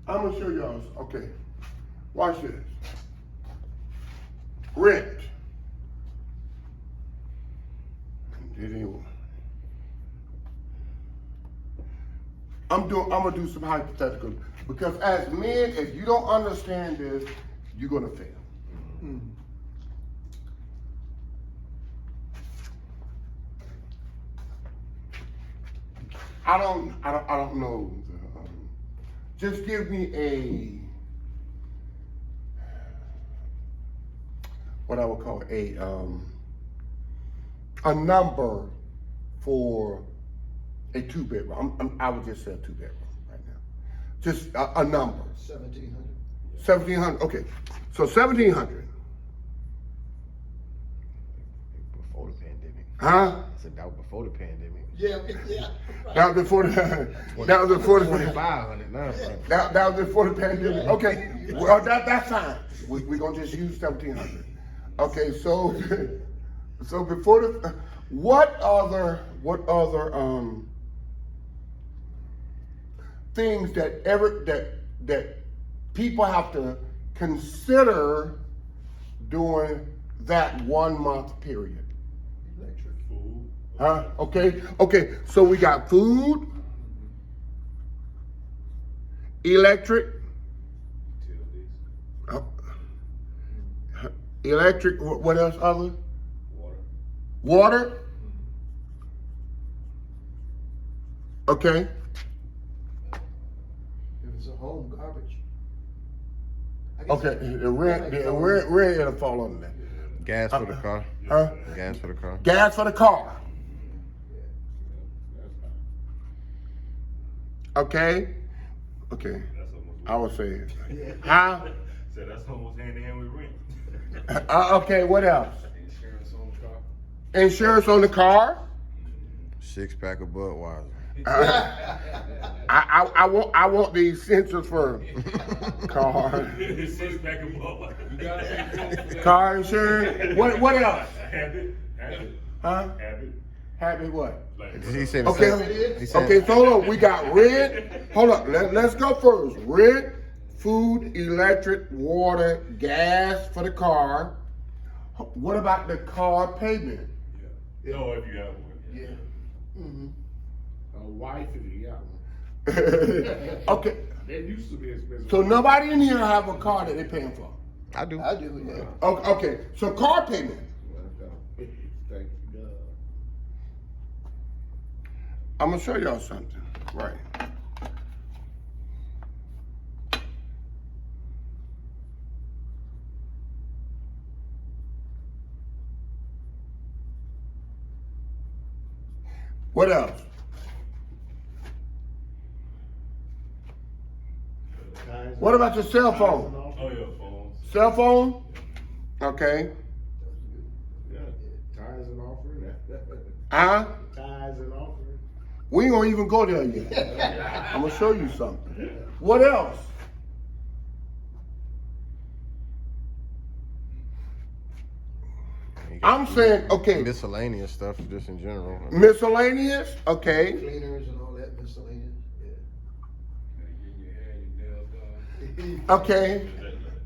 I'm gonna show y'all. Okay, watch this. Rent. I'm gonna do some hypothetical because as men, if you don't understand this, you're gonna fail. Mm-hmm. I don't know. Just give me what I would call a number for a 2-bedroom. I would just say a 2-bedroom right now. Just a number. 1,700. 1,700. Okay, so 1,700. Before the pandemic. Huh? I said that was before the pandemic. Yeah, yeah. Right. That was before the. That was before the. 2,500 now. That was before the pandemic. Okay, well that's fine. We're gonna just use 1,700. Okay, so before the, what other things that people have to consider during that 1 month period? Electric. Food. Huh? Okay. So we got food, electric, electric. What else? Other? Water. Okay. If it's a home, garbage. Okay. The rent it'll fall under that. Gas for the car. Huh? Gas for the car. Gas for the car. Okay. I would say. Huh? So that's almost hand in hand with rent. Okay. What else? Insurance on the car. Insurance on the car. 6-pack of Budweiser. I want the essentials for car. 6-pack of ball. You gotta Car insurance. What else? Habit. Huh? Habit. What? Like, He said Okay. He said, Okay. So hold on. We got rent. Hold up. Let's go first. Rent, food, electric, water, gas for the car. What about the car payment? Yeah. No, if you have one. Yeah. Mm-hmm. A wife if you got one. Okay. That used to be expensive. So nobody in here have a car that they're paying for. I do. I do, yeah. Okay. So car payment. Thank you. I'm gonna show y'all something. Right. What else? What about your cell phone? Oh, yeah, phones. Cell phone? Okay. Yeah, tithes and offering. Huh? Tithes and offering. We ain't gonna even go there yet. I'm gonna show you something. What else? I'm saying, okay, Miscellaneous stuff just in general. miscellaneous, okay. Cleaners and all that miscellaneous. Okay.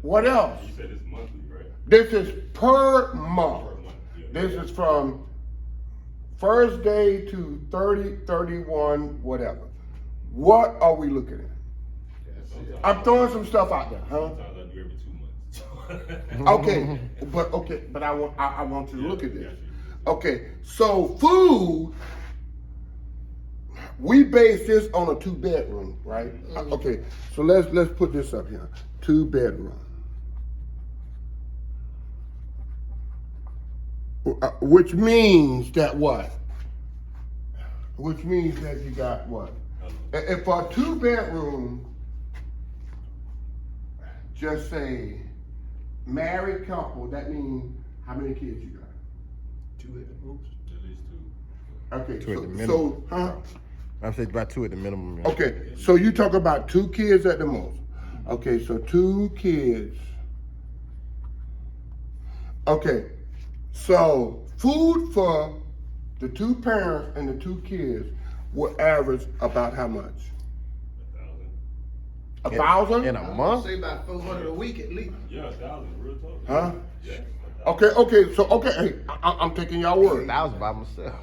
What else? You said it's monthly, right? This is per month. Per month. Yeah. This is from first day to 30, 31, whatever. What are we looking at? I'm throwing some stuff out there, huh? Sometimes I do every 2 months. But I want you to look at this. Okay, so food, we base this on a 2-bedroom, right? Okay, so let's put this up here. 2-bedroom. Which means that what? Which means that you got what? If for a 2-bedroom, just say married couple, that means how many kids you got? 2 at the most. At least 2. Okay, 2 at the minimum. so huh? I said about 2 at the minimum. Yeah. Okay, so you talk about 2 kids at the most. Okay, so 2 kids. Okay, so food for the 2 parents and the 2 kids will average about how much? 1,000? In a I'm month? gonna say about 400 a week at least. Yeah, 1,000, real talk. Huh? Yeah. Okay, so, okay, hey, I'm taking y'all word. 1,000 by myself.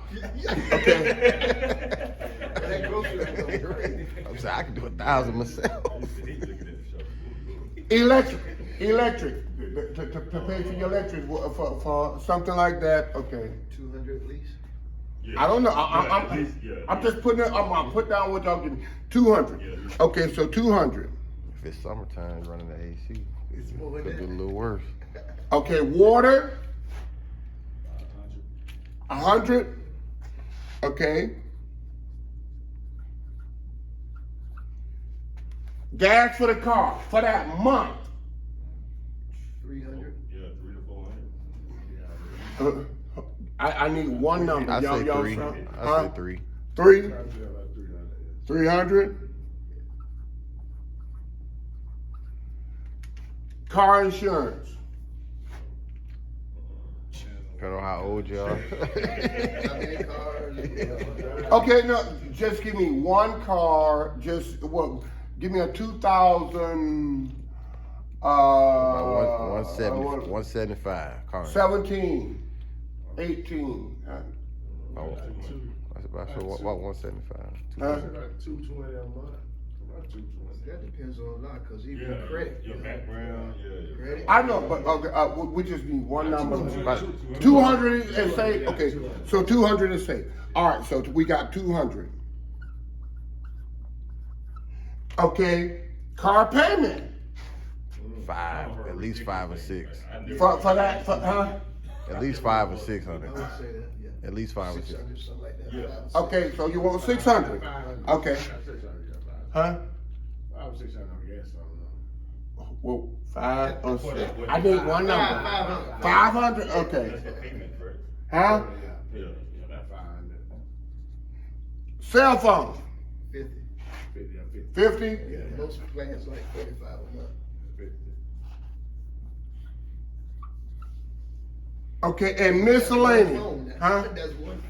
Okay, That grocery ain't gonna be great. I'm saying I can do 1,000 myself. He's looking at the show. electric, to pay for your electric for something like that, okay. 200 at least. Yeah. I don't know, Yeah, at least, yeah, I'm yeah. just putting it, I'm put down what y'all give me, 200. Yeah. Okay, so 200. If it's summertime, running the AC, It's more could be a than little worse. Okay, water, 100. Okay. Gas for the car for that month. 300. Yeah, 300 to 400. I need one number. I say Y'all 3. some- I huh? say 3. 3? Trying to do about 300. 300. Car insurance. Depending on how old you are. How many cars? Okay, no, just give me one car. Just well, give me a 2000. About 175 car. 17, 18. Oh, that's about so what 175. Huh? It's about 220 a month. About 220. That depends on a lot, cause even Yeah, credit. your background, yeah. Credit. I know, but okay, we just need one number. About 200 and say, okay, so 200 and say. All right, so we got 200. Okay, car payment 5, at least 5 or 6. for that, huh? At least 5 or I 600. would say that, yeah. At least 5 or 6. 600, something like that. Yeah. 5 or 6. Okay, so you want 600? 500. Okay. 600, yeah, Huh? 500 or 600, I guess. I don't know. Well, 5 or 6. I need one number. 500. 500. Okay. That's for payment, correct? Huh? Yeah, that's 500. Cell phone 50. 50, yeah, 50. 50. Yeah, most plans like 45 a month. 50. Okay, and miscellaneous. Phone, Huh? That's one.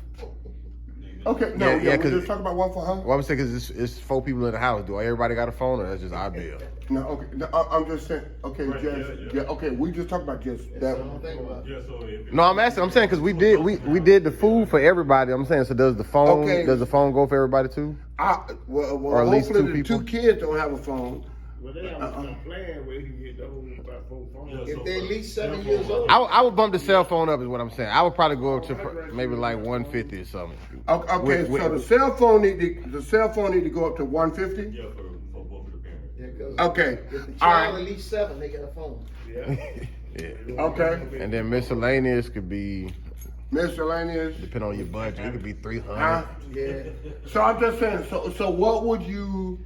Okay, no, Yeah, yeah, 'cause- we just talking about one for, huh? Well, I'm saying because it's 4 people in the house. Do everybody got a phone, or that's just our bill? No, okay, no, I'm just saying, okay, Right, just, yeah. yeah, okay, we just talking about just that That's one. one thing about it. Yeah, so if No, I'm asking. I'm saying because we did the food for everybody. I'm saying, so does the phone Okay. does the phone go for everybody too? Well, Or at least hopefully two the 2 people? kids don't have a phone. Well, they have a plan where you can get those about 4 phones. Yeah, If so they at for- least 7 years old. I would bump the cell phone up is what I'm saying. I would probably go up to maybe like 150 or something. Okay, With- so the cell phone need to go up to 150. Yeah, for both of the parents. Yeah, 'cause Okay, if the all child right. at least 7, they get a phone. Yeah. Yeah. Okay, And then miscellaneous could be miscellaneous. depending on your budget. It could be 300. Huh? Yeah. So I'm just saying. So what would you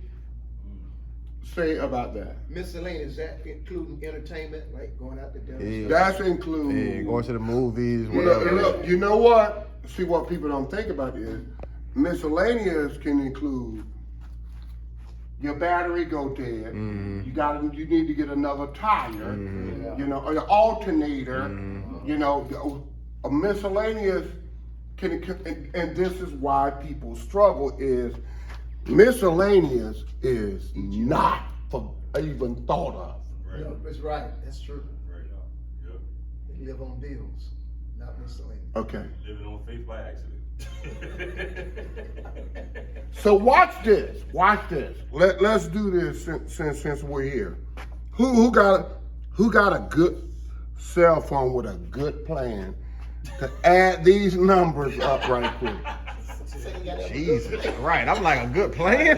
say about that? Miscellaneous, that including entertainment, like going out to dinner. Yeah. That's include. Yeah, going to the movies, Look, whatever. look, you know what? See, what people don't think about is miscellaneous can include your battery go dead. You need to get another tire. You know, an alternator. You know, a miscellaneous can, and this is why people struggle is miscellaneous is not even thought of. Right. No, that's right. That's true. Right. Yep. They live on bills, not miscellaneous. Okay. Living on faith by accident. So watch this. Watch this. Let's do this since we're here. Who got a good cell phone with a good plan to add these numbers up right quick? Jesus, right? I'm like a good plan.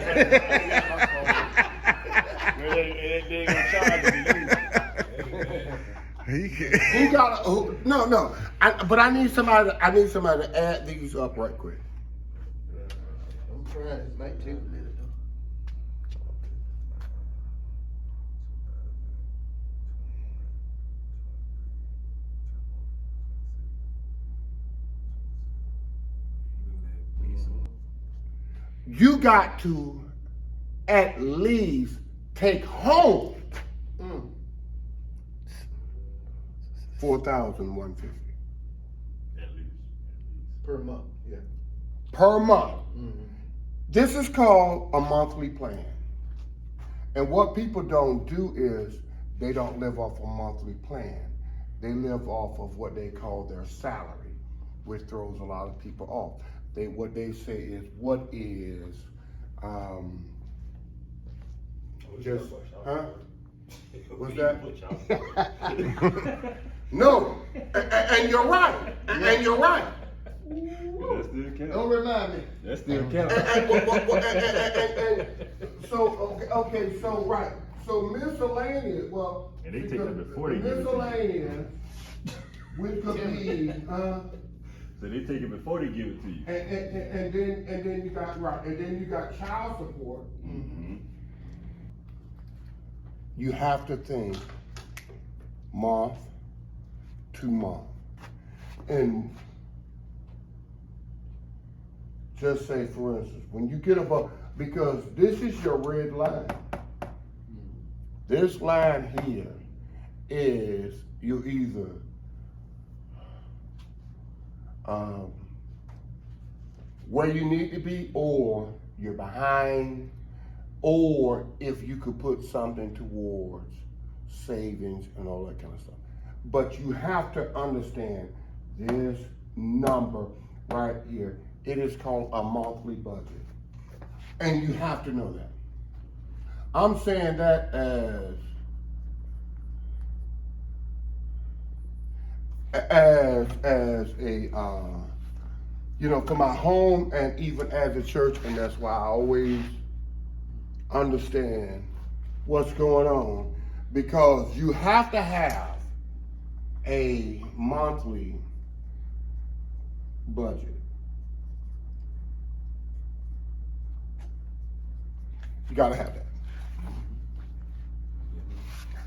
They gonna charge Who got a no? But I need somebody to add these up right quick. I'm trying. It might take a minute though. You got to at least take home 4,150 At least. Per month, yeah. per month. This is called a monthly plan. And what people don't do is they don't live off a monthly plan. They live off of what they call their salary, which throws a lot of people off. What they say is, what is, just, huh? What's that? No, and you're right, and you're right. That still Don't count. remind me. That still count. And so, okay, so right, so miscellaneous, well. And they take it before they give it to you. Miscellaneous, which could be, So they take it before they give it to you. and then you got, right, and then you got child support. Mm-hmm. You have to think month to month. And just say, for instance, when you get above, because this is your red line. This line here is you either where you need to be, or you're behind, or if you could put something towards savings and all that kind of stuff. But you have to understand this number right here. It is called a monthly budget. And you have to know that. I'm saying that as a, for my home and even as a church, and that's why I always understand what's going on, because you have to have a monthly budget. You gotta have that.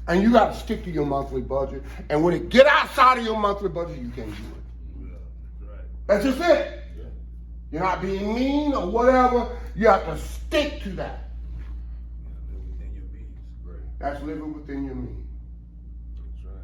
And you gotta stick to your monthly budget. And when it get outside of your monthly budget, you can't do it. That's just it. You're not being mean or whatever. You have to stick to that. That's living within your means.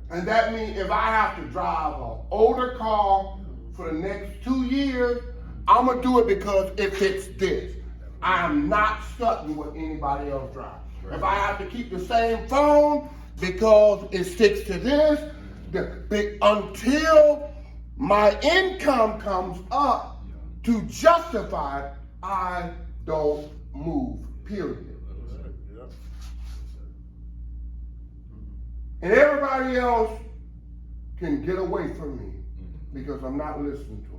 And that means if I have to drive an older car for the next 2 years, I'm gonna do it because it fits this. I'm not stuck with what anybody else drives. If I have to keep the same phone because it sticks to this, until my income comes up to justify it, I don't move, period. And everybody else can get away from me because I'm not listening to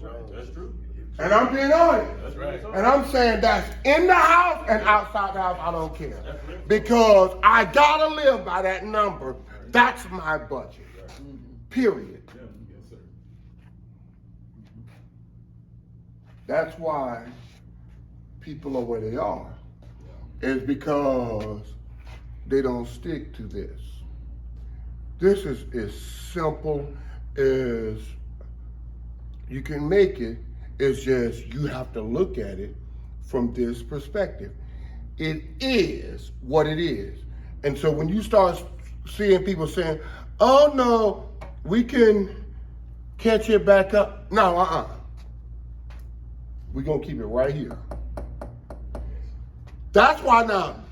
them. That's true. And I'm being honest. That's right. And I'm saying that's in the house and outside the house, I don't care. Because I gotta live by that number. That's my budget. Period. That's why people are where they are. Is because they don't stick to this. This is as simple as you can make it. It's just you have to look at it from this perspective. It is what it is. And so when you start seeing people saying, oh no, we can catch it back up. No, we're gonna keep it right here. That's why now,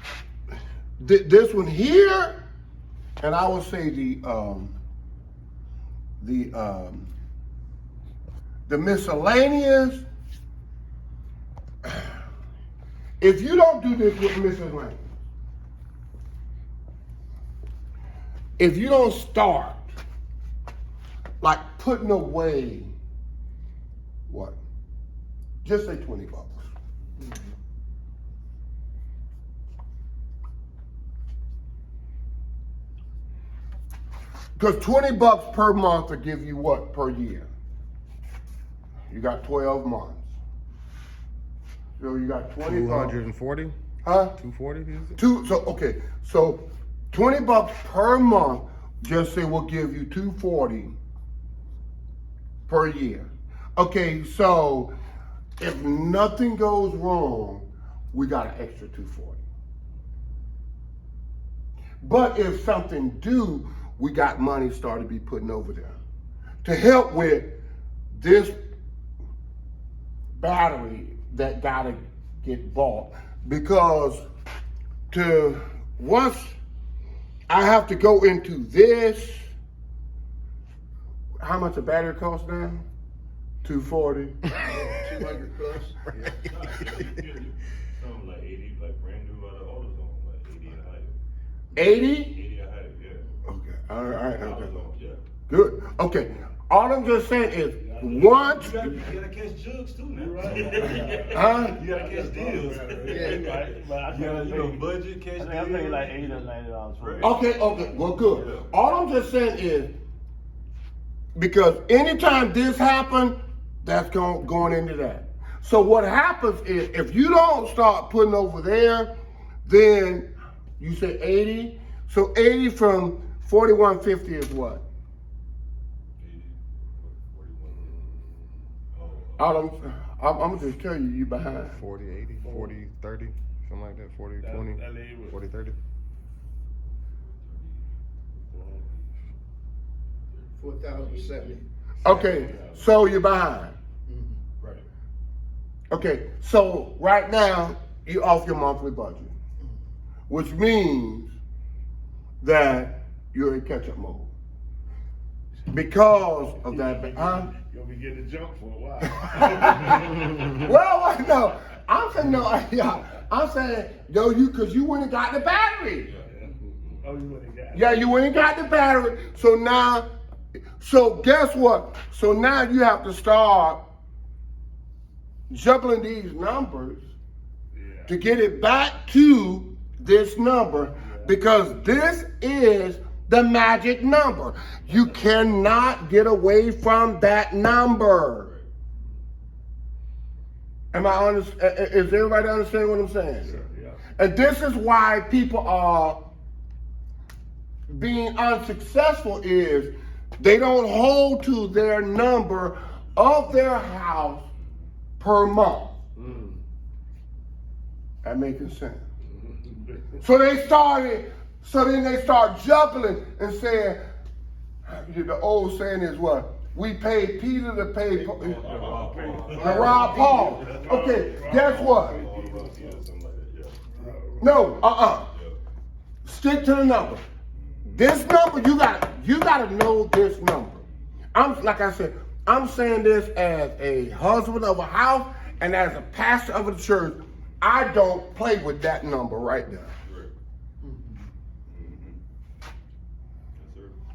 this one here, and I would say the miscellaneous, if you don't do this with miscellaneous, if you don't start like putting away, what? Just say $20. Because $20 per month will give you what per year? You got 12 months. So you got 20 240? Huh? 240? So $20 per month, just say we'll give you $240 per year. Okay, so if nothing goes wrong, we got an extra $240. But if something do, we got money started to be putting over there to help with this battery that gotta get bought, because to once I have to go into this, how much a battery costs now? $240. 200 plus. Something like 80, like brand new out of AutoZone, like 80 and higher. 80? 80 and higher, yeah. Okay, all right, okay. AutoZone, yeah. Good, okay. All I'm just saying is, once, You gotta catch jugs too, man. huh? You gotta catch deals. You gotta, budget, catch deals. I paid like $80 or $90 for it. Okay, well, good. All I'm just saying is, because anytime this happens, that's going into that. So what happens is, if you don't start putting over there, then you say 80. So 80 from 4150 is what? I'm gonna just tell you, you behind. 40, 80, 40, 30, something like that. 40, 20, 40, 30. 4,070. Okay, so you're behind. Right. Okay, so right now, you're off your monthly budget, which means that you're in catch-up mode. Because of that, huh? You'll be getting a jump for a while. Well, no, I'm saying no. Yeah, I'm saying yo, because you went and got the battery. Oh, you wouldn't got it. Yeah, you went and got the battery. So now, so guess what? So now you have to start juggling these numbers to get it back to this number, because this is the magic number. You cannot get away from that number. Am I honest? Is everybody understanding what I'm saying? Yeah. And this is why people are being unsuccessful, is they don't hold to their number of their house per month. That making sense? So then they start juggling and saying, the old saying is what? We paid Peter to pay Rob Paul. Okay, guess what? No, stick to the number. This number, you gotta know this number. Like I said, I'm saying this as a husband of a house and as a pastor of a church. I don't play with that number right now.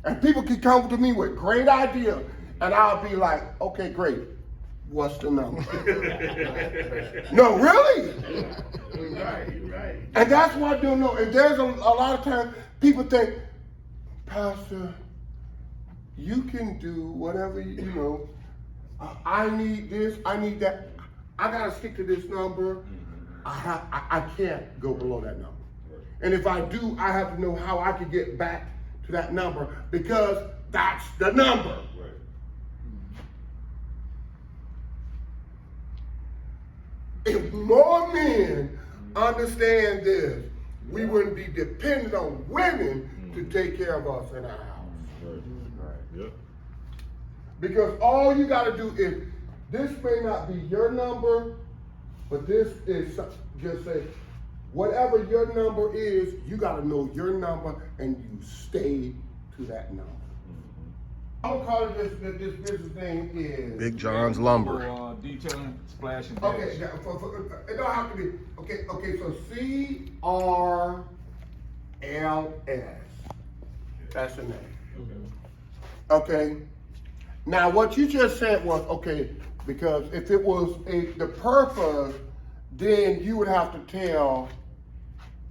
And people can come to me with great ideas, and I'll be like, okay, great. What's the number? No, really? Right. And that's what I don't know. And there's a lot of times people think, Pastor, you can do whatever, you know. I need this, I need that. I gotta stick to this number. I can't go below that number. And if I do, I have to know how I can get back to that number, because that's the number. If more men understand this, we wouldn't be dependent on women to take care of us in our house. Yep. Because all you gotta do is, this may not be your number, but this is, just say, whatever your number is, you gotta know your number and you stay to that number. I'm gonna call it this business name is Big John's Lumber. Detailing, splash and okay, dash. it don't have to be, okay, so CRLS. That's the name. Okay. Now what you just said was, okay, because if it was the purpose, then you would have to tell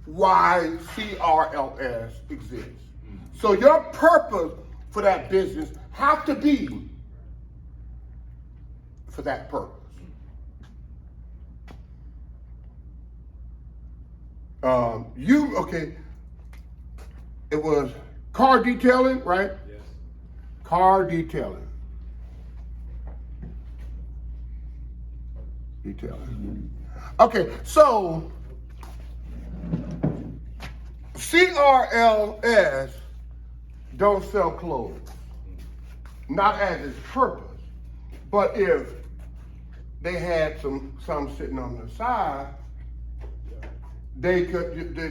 why CRLS exists. So your purpose for that business have to be for that purpose. It was car detailing, right? Yes. Car detailing. Detailing. Okay, so CRLS don't sell clothes, not as its purpose, but if they had some sitting on the side, they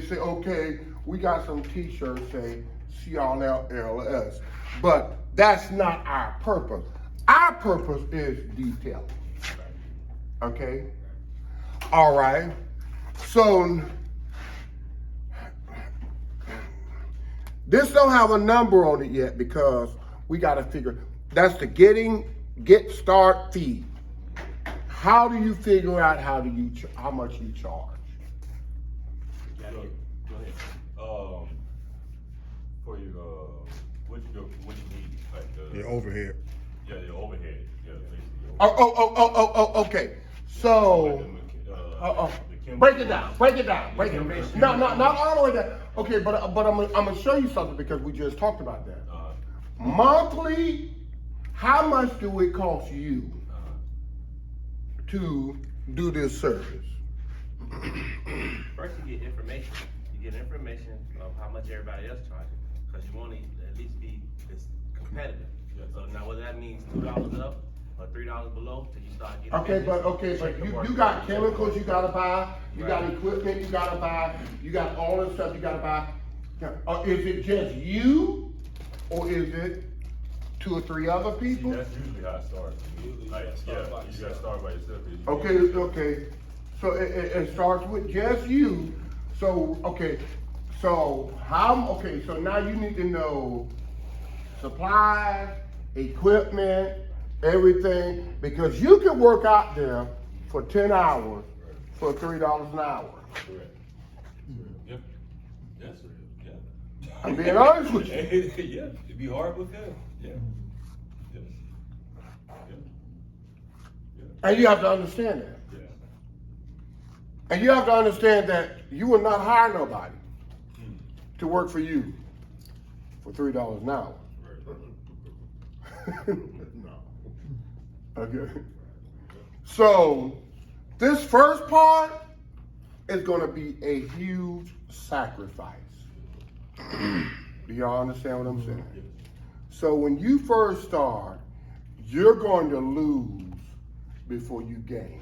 say, okay, we got some t-shirts say CRLS, but that's not our purpose. Our purpose is detailing. Okay? All right. So this don't have a number on it yet because we got to figure, that's the get start fee. How do you figure out how much you charge? Go ahead. For your, what you need, like the. Your overhead. Yeah, your overhead, yeah, basically. Okay. So, break it down. No, not all the way down. Okay, but I'm gonna show you something because we just talked about that. Monthly, how much do it cost you to do this service? First, you get information. You get information of how much everybody else charges, because you want to at least be competitive. So now, whether that means $2 up or $3 below, till you start getting. But you got chemicals you gotta buy, you got equipment you gotta buy, you got all this stuff you gotta buy. Is it just you, or is it 2 or 3 other people? That's usually how it starts. Like, you gotta start by yourself. Okay. So it starts with just you. So so now you need to know supplies, equipment, everything, because you can work out there for 10 hours for $3 an hour. Correct. Yeah. That's real. Yeah. I'm being honest with you. Yeah, it'd be hard with them. Yeah. Yes. Yeah. And you have to understand that. Yeah. And you have to understand that you will not hire nobody to work for you for $3 an hour. Okay. So this first part is going to be a huge sacrifice. Do y'all understand what I'm saying? So when you first start, you're going to lose before you gain.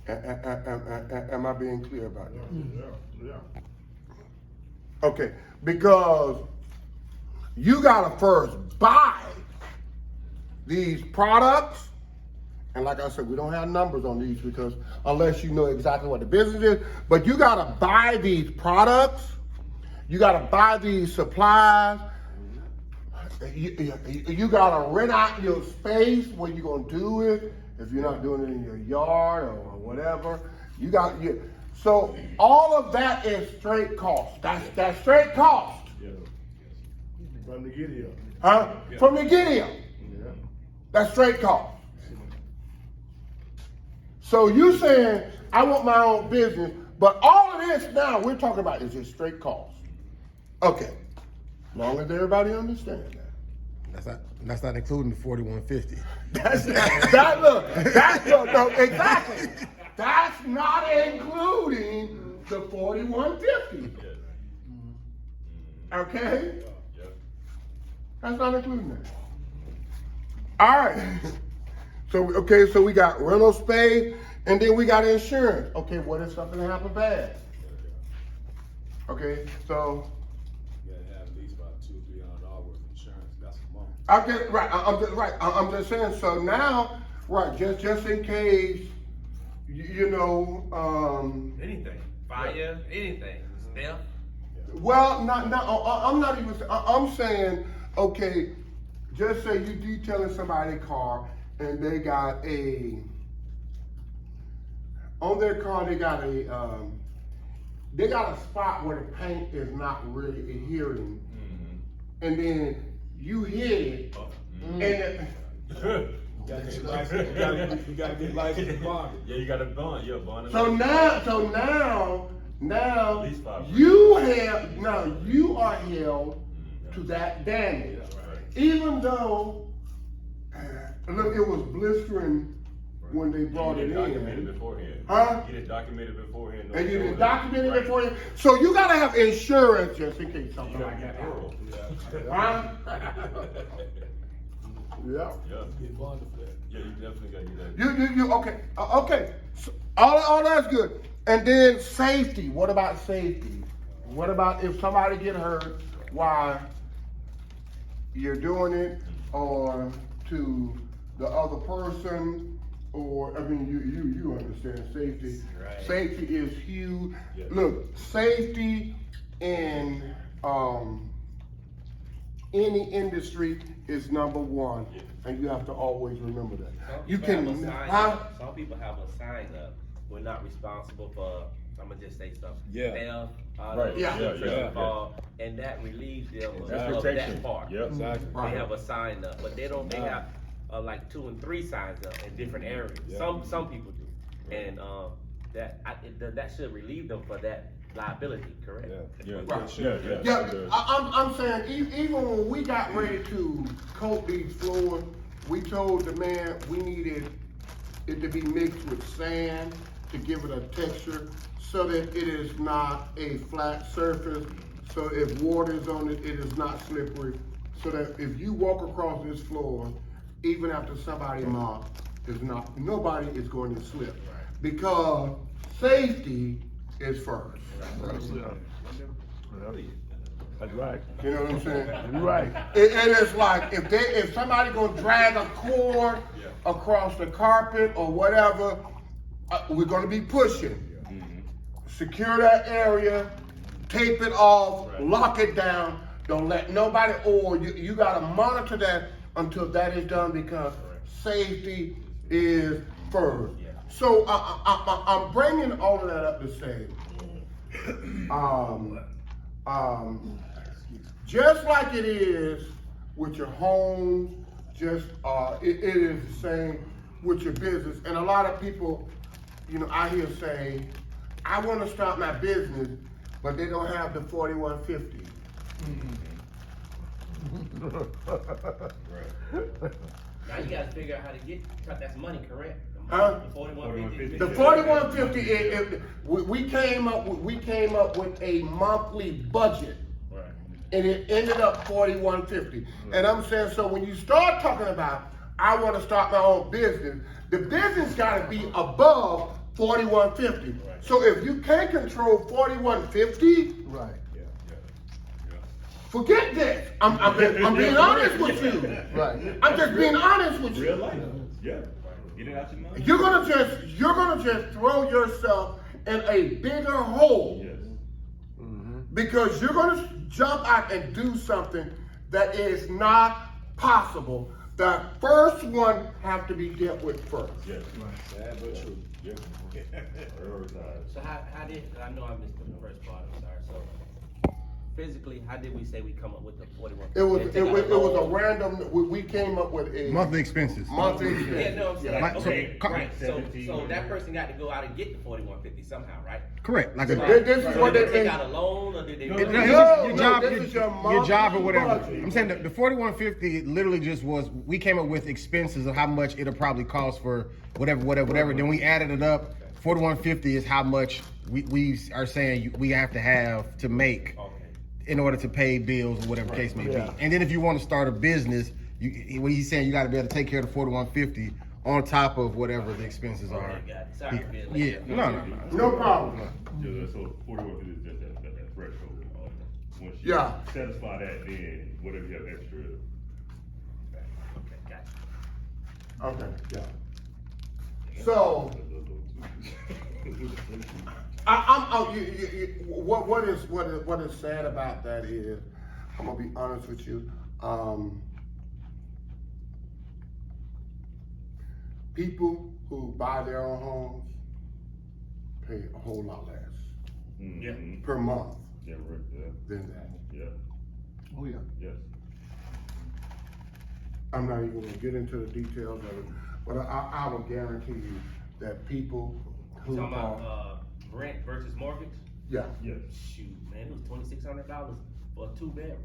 Am I being clear about that? Yeah. Okay, because you gotta first buy these products, and like I said, we don't have numbers on these because unless you know exactly what the business is, but you gotta buy these products, you gotta buy these supplies, you gotta rent out your space where you're gonna do it, if you're not doing it in your yard or whatever. So all of that is straight cost. That's straight cost. Yeah. From the get-here. Huh? From the get-here. Yeah. That's straight cost. So you saying, I want my own business, but all of this now we're talking about is just straight cost. Okay. Long as everybody understands that. That's not including the 4150. Exactly. That's not including the 4150. Okay? That's not including that. All right. So we got rental space, and then we got insurance. Okay, what if something happens bad? Okay, so. You gotta have at least about $200-300 worth of insurance. That's a month. I'm just saying. So now, just in case, Anything. Fire, anything. Theft. Well, I'm not even. I'm saying, okay, just say you detailing somebody's car and they got on their car they got a spot where the paint is not really adhering, and then you hit it, and You gotta get licensed and bonded. Yeah, you got a bond. You're a bond. so now At least 5 you are held to that damage, even though look, it was blistering when they brought it documented in. beforehand. Huh? You did documented beforehand. And you didn't document it beforehand, so you gotta have insurance just in case something like that happens. Huh? Yeah. Get bonded for that. Yeah, you definitely gotta get that. You okay? Okay. So, all that's good. And then safety. What about safety? What about if somebody get hurt while you're doing it, or to the other person, or I mean, you understand safety. Right. Safety is huge. Yeah. Look, safety in any industry is number one, and you have to always remember that. Some people have a sign up. We're not responsible for. I'm gonna just say something. Yeah. Theft, Right. Yeah. and that relieves them Exactly. of that part. Yep. Exactly. They have a sign up, but they don't. They have like 2 and 3 signs up in different areas. Yeah. Some people do, and that should relieve them for that liability. Correct? Yeah. Right. Yeah. I'm saying even when we got ready to coat these floors, we told the man we needed it to be mixed with sand to give it a texture so that it is not a flat surface. So if water is on it, it is not slippery. So that if you walk across this floor, even after somebody mop, nobody is going to slip. Because safety is first. That's right. You know what I'm saying? You're right. And it's like if somebody gonna drag a cord across the carpet or whatever, we're gonna be pushing. Secure that area, tape it off, lock it down. Don't let nobody, or you gotta monitor that until that is done, because safety is first. So I'm bringing all of that up to say, just like it is with your homes, it is the same with your business. And a lot of people, I hear say, I want to start my business, but they don't have the 4150. Now you gotta figure out how to cut that's money, correct? Huh? The 4150. The 4150, we came up with a monthly budget. Right. And it ended up 4150. And I'm saying, so when you start talking about, I want to start my own business, the business got to be above 4150. So if you can't control 4150, Right. forget this. I'm being honest with you. Right. I'm just being honest with you. Real life. Yeah. Get it out your mouth. You're gonna just throw yourself in a bigger hole. Yes. Because you're gonna jump out and do something that is not possible. The first one have to be dealt with first. Yes. Sad but true. Yeah. So how did, I know I missed the first part, I'm sorry, so physically, how did we say we come up with the 41? It was a random, we came up with a Monthly expenses. monthly. Yeah, no, I'm saying, Like, okay, so- right, so that person got to go out and get the 4150 somehow, right? Correct. Like This is So what did they they think. got a loan, or did they? No, No, it's just this is your your job or monthly whatever. budget. I'm saying the 4150 literally just was, we came up with expenses of how much it'll probably cost for whatever. Then we added it up. 4150 is how much we are saying we have to make in order to pay bills or whatever the case may be. And then if you want to start a business, what he's saying, you got to be able to take care of the 4150 on top of whatever the expenses are. Okay, got it. Sorry for being Yeah, late. no. No problem. Yeah, so 41 is just that threshold. Once you Yeah. satisfy that, then whatever you have extra. Okay, got it. Okay, yeah. So, what is sad about that is, I'm gonna be honest with you. People who buy their own homes pay a whole lot less per month Yeah, right, yeah, than that. yeah, Oh yeah. yes. I'm not even gonna get into the details of it, but I will guarantee you that people who Talking are, about rent versus mortgage? yeah. Yes. Shoot, man, it was $2,600 for a two bedroom.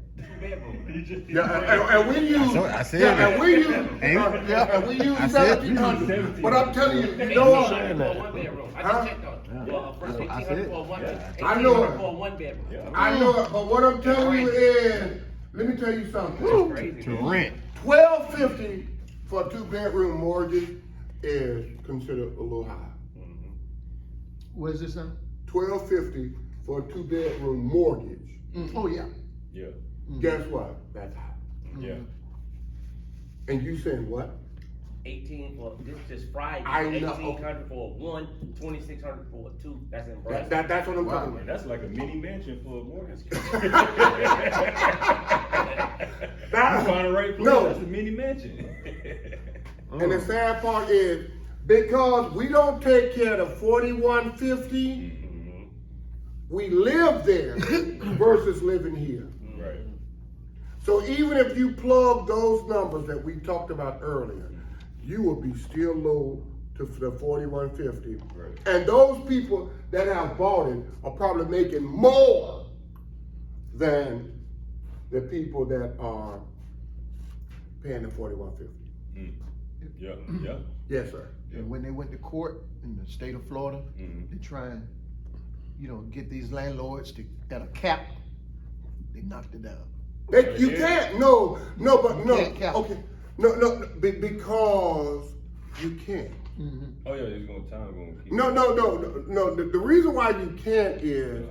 Yeah, and we use, I said yeah, and that. we use, Hey, and we use I said- 1,700. But I'm telling you, you know what? For a one bedroom. I Huh? just checked on it. Well, first $1,800 for a one bedroom. I know it. For a one bedroom. I know it, but what I'm telling you is, Let me tell you something. To rent. $1,250 for a 2-bedroom mortgage is considered a little high. What is this now? $1,250 for a 2-bedroom mortgage. Oh, yeah. Yeah, Guess what? That's high. yeah. And you saying what? 18 for, this is just Friday, I know. 1,800 for one, 2,600 for a two, that's in Nebraska. That's what I'm talking Man, about. that's like a mini mansion for a mortgage. That- You find the right place, No. that's a mini mansion. And the sad part is, because we don't take care of the 4150, we live there versus living here. Right. So even if you plug those numbers that we talked about earlier, you will be still low to the 4150. Right. And those people that have bought it are probably making more than the people that are paying the 4150. Yeah, yeah. Yes, sir. And when they went to court in the state of Florida, they try and, get these landlords that are capped, they knocked it down. You can't. No, can't cap. okay. Because you can't. Oh yeah, it's gonna keep. No. The reason why you can't is,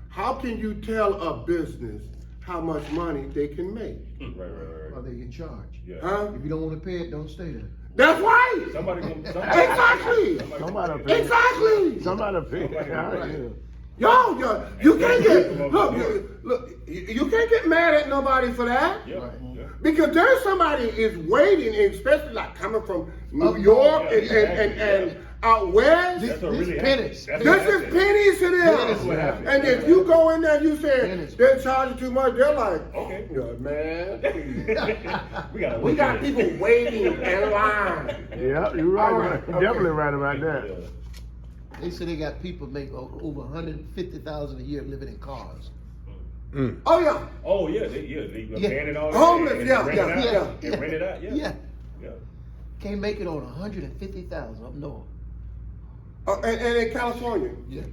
how can you tell a business how much money they can make? Right. Are they in charge? Yeah. Huh? If you don't want to pay it, don't stay there. That's right. Somebody Exactly. Somebody pay. Exactly. Somebody pay. Somebody- Yo, you can't get look. You can't get mad at nobody for that. Yeah, yeah. Because there's somebody is waiting, and especially like coming from New Up York north, and out west. That's what These really pennies. happened. This That's is what pennies to them. Pennies what happened. And if you go in there and you say Pennies. they're charging too much, they're like, Okay. "Yeah, man, please." We We got people waiting in line. Yeah, you're right. All right, You're okay. definitely right about that. They say they got people make over 150,000 a year living in cars. Oh yeah. Oh yeah, they Yeah. ban it all. Homeless, and yeah, rent it yeah, out, and rent it out. Yeah. Yeah. Can't make it on 150,000 up north. And in California, Yeah.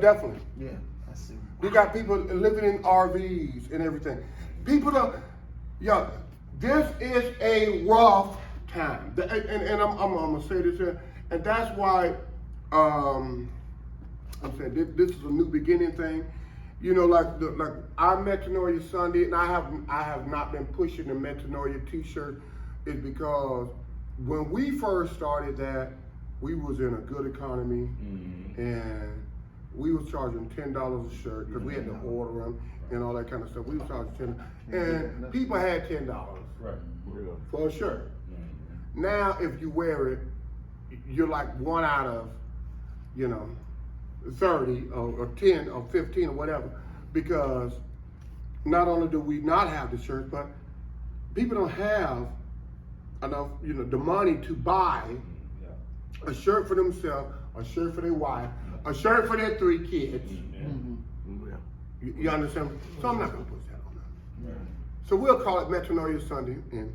definitely. Yeah. I see. You got people living in RVs and everything. People don't. Yeah, this is a rough time, and I'm gonna say this here, and that's why I'm saying this is a new beginning thing. Like our Metanoia Sunday, and I have not been pushing the Metanoia T-shirt, is because when we first started that, we was in a good economy, and we was charging $10 a shirt because we had to order them and all that kind of stuff. We was charging $10, and people had $10 Right. for a shirt. Now, if you wear it, you're like 1 out of, 30 or 10 or 15 or whatever, because not only do we not have the shirt, but people don't have enough, the money to buy a shirt for themselves, a shirt for their wife, a shirt for their 3 kids. You understand? So I'm not gonna push that on them. So we'll call it Metanoia Sunday and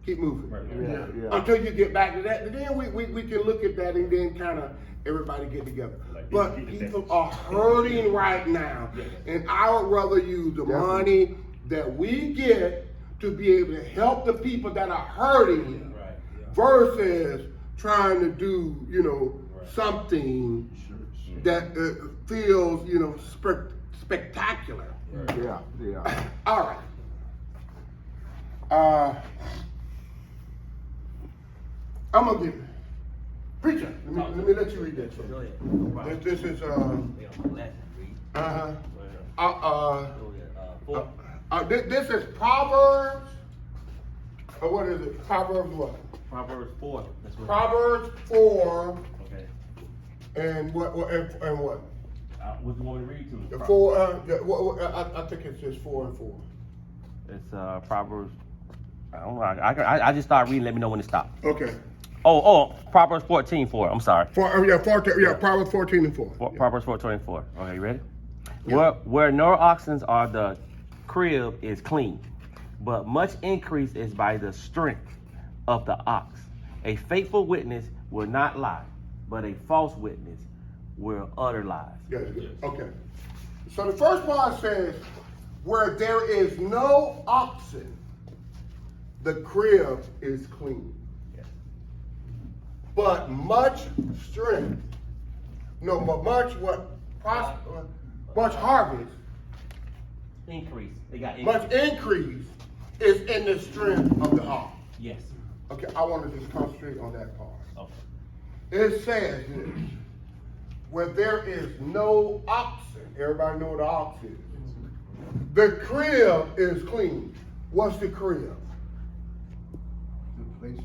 keep moving. Right. Yeah. Until you get back to that, and then we can look at that and then kind of everybody get together. Like, But keep the people message. are hurting right now, and I would rather use the money that we get to be able to help the people that are hurting versus trying to do, something that feels, spectacular. Yeah. All right. I'm gonna give it. Preacher, let me let you read that. Go Sir. ahead. This is Yeah, last read. This is Proverbs. What is it? Proverbs what? Proverbs 4. That's what. Proverbs 4 Okay. and what? What you want me to read to? The 4. I think it's just 4 and 4. It's Proverbs. I don't know. I just start reading. Let me know when to stop. Okay. Proverbs 14:4. I'm sorry. 14. Yeah, Proverbs 14 and 4. Proverbs 4:24. Okay, you ready? Yeah. Where no oxen are, the crib is clean, but much increase is by the strength of the ox. A faithful witness will not lie, but a false witness will utter lies. Yes. Okay. So the first part says, where there is no oxen, the crib is clean. But much strength, but much harvest, Increase. They got increase. much increase is in the strength of the ox. Yes. Okay, I want to just concentrate on that part. Okay. It says this, where there is no oxen, everybody know what the ox is. The crib is clean. What's the crib? The place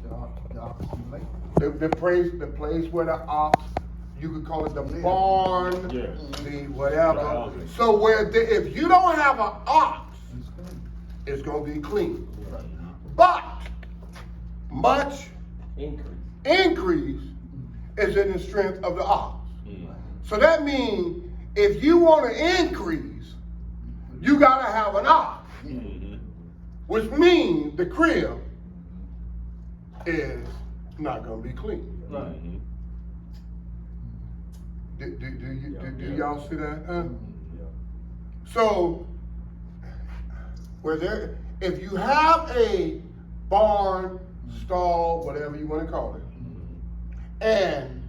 the ox lay. The place where the ox, you could call it the barn, Yes. the whatever. Housing. So if you don't have an ox, it's gonna be clean. But much increase is in the strength of the ox. So that means if you want to increase, you gotta have an ox, which means the crib is not gonna be clean. Do y'all see that? Huh? So, if you have a barn, stall, whatever you want to call it, and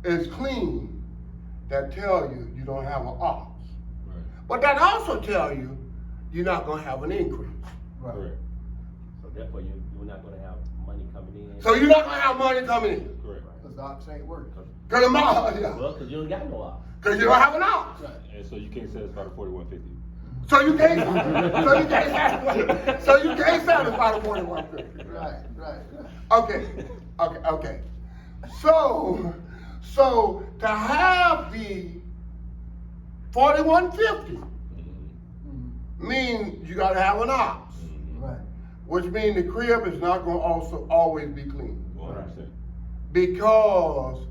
it's clean, that tell you you don't have an ox. But that also tell you you're not going to have an increase. Right. So therefore, you're not going to have money coming in. So you're not going to have money coming in. Correct. Because the ox ain't working. Because Well, because you don't got no ox. you don't have an ox. And so you can't satisfy the 4150. So you can't satisfy the 4150. Right. Okay. So to have the 4150 means you gotta have an ox, Right. which means the crib is not gonna also always be clean. 100%. Because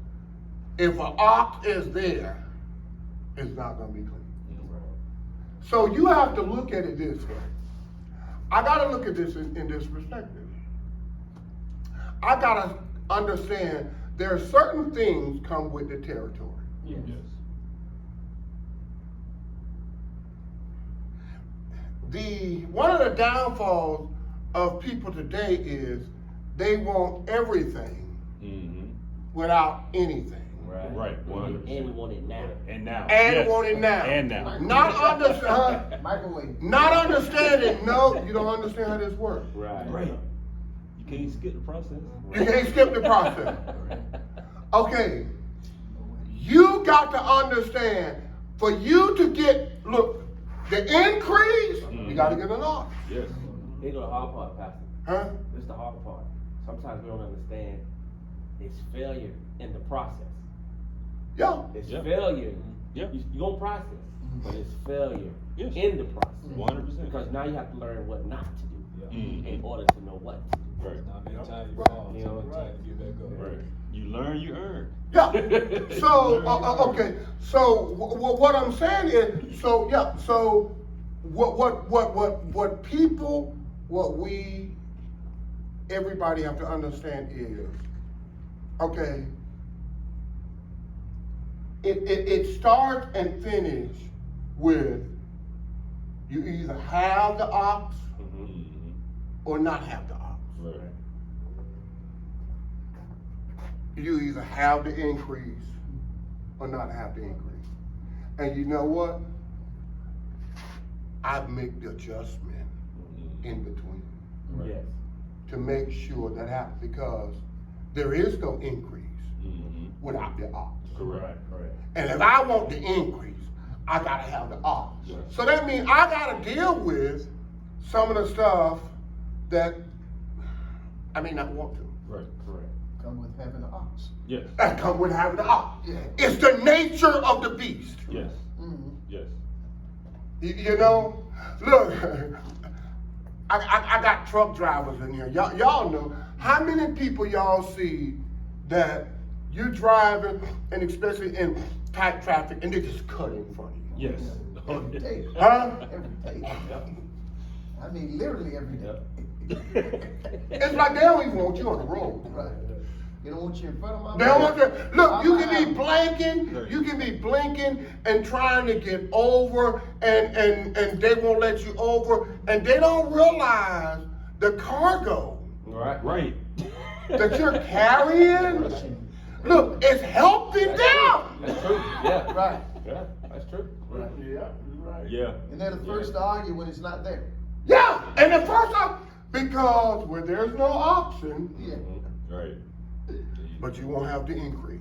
if an ox is there, it's not gonna be clean. So you have to look at it this way. I gotta look at this in this perspective. I gotta understand there are certain things come with the territory. Yes. One of the downfalls of people today is they want everything without anything. Right. 100%. And we want it now. And now. And Yes. want it now. And now. Not understand. Microwave. Not understanding. No, you don't understand how this works. Right. You can't skip the process. You can't skip the process. Okay. You got to understand, for you to get, the increase, you got to get an ox. Yes. Here go the hard part, Pastor. Huh? This is the hard part. Sometimes we don't understand it's failure in the process. Yeah. It's Yeah. failure. Yeah. You're going to process, but it's failure Yes. in the process. 100%. Because now you have to learn what not to do in order to know what to do. Right. You know what I'm saying? Right. You learn, you earn. Yeah. So, okay. So, what I'm saying is, everybody have to understand is, okay, it starts and finishes with you either have the ox or not have the ox. Right. You either have the increase or not have the increase. And you know what? I make the adjustment in between Yes. to make sure that happens, because there is no increase without the ox. Correct. And if I want the increase, I gotta have the ox. Yes. So that means I gotta deal with some of the stuff that I may not want to. Right. Correct. Come with having an ox. Yes. That come with having the ox. Yeah. It's the nature of the beast. Yes. Yes. You know, look, I got truck drivers in here. Y'all know how many people y'all see that you're driving, and especially in tight traffic, and they just cut in front of you. Yes. Every day. Huh? Every day. I mean, literally every day. It's like they don't even want you on the road. Right. They don't want you in front of my They don't mouth. want to, look, you can be blinking and trying to get over and they won't let you over and they don't realize the cargo Right. that you're carrying, look, it's helping them. That's true. Yeah. Right. Yeah. That's true. Right. Yeah, you're right. Yeah. And they're the first to argue when it's not there. Yeah, and the first time, because where there's no option, Yeah. Right. but you won't have the increase.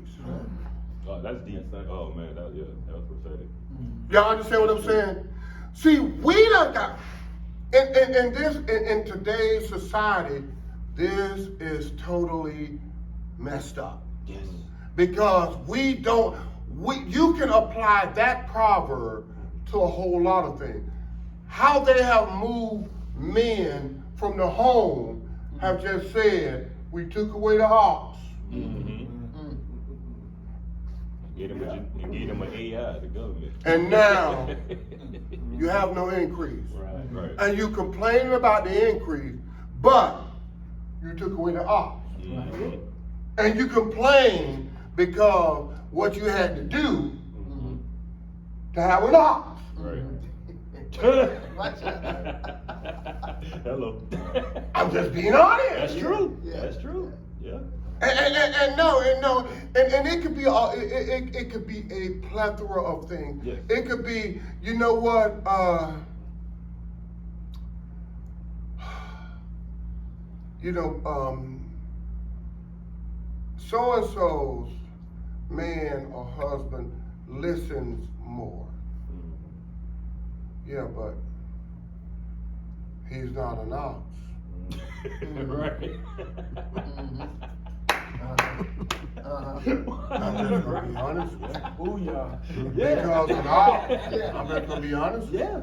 Oh, that's deep. Oh man, that was prophetic. Y'all understand what I'm saying? See, we done got in today's society, this is totally messed up. Yes. Because you can apply that proverb to a whole lot of things. How they have moved men from the home have just said, we took away the ox. Get him an AI, the government. And now you have no increase. Right. And you complaining about the increase, but you took away the ox. And you complain because what you had to do to have an ox. Right. Watch out. Hello. I'm just being honest. That's true. Yeah. That's true. Yeah. And it could be it could be a plethora of things. Yes. It could be, you know what, so and so's man or husband listens more. Yeah, but he's not an ox. Right. I'm just gonna be honest. Booyah. Because an ox, I'm just gonna be honest. Yeah.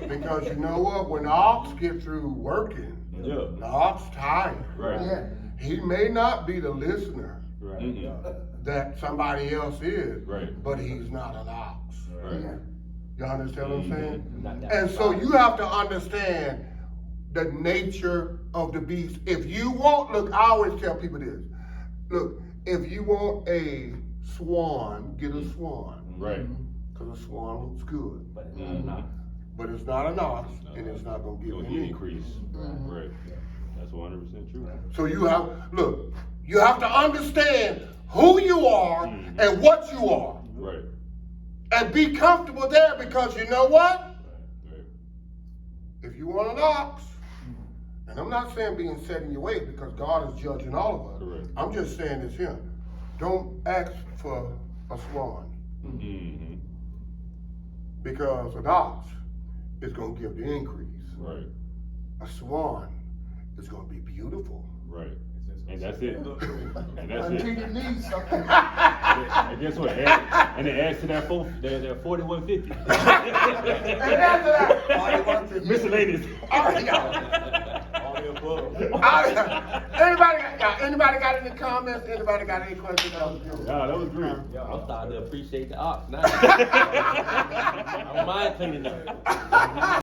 Because you know what? When the ox get through working, Yeah. the ox tired. Right. Yeah. He may not be the listener Right. that somebody else is, Right. but he's not an ox. Right. Yeah. You understand what I'm saying? Not that And so you have to understand the nature of the beast. If you want, look, I always tell people this. Look, if you want a swan, get a swan. Right. Because a swan looks good. but it's not enough. But it's not an ox, and it's not gonna give Gonna you get any. increase. Right. That's 100% true. So you have to understand who you are and what you are. Right. And be comfortable there, because you know what? Right. If you want an ox, and I'm not saying being set in your way, because God is judging all of us. Correct. I'm just saying this here. Don't ask for a swan, Mm-hmm. because an ox is gonna give the increase. Right. A swan is gonna be beautiful. Right. And that's it. And that's Until it. you need something. And guess what? And it adds to that 4150. And after that, Miscellaneous. all right, y'all. All the above. Anybody got any comments? Anybody got any questions? Yeah, that was great. I'm starting to appreciate the ox now. I don't mind cleaning up.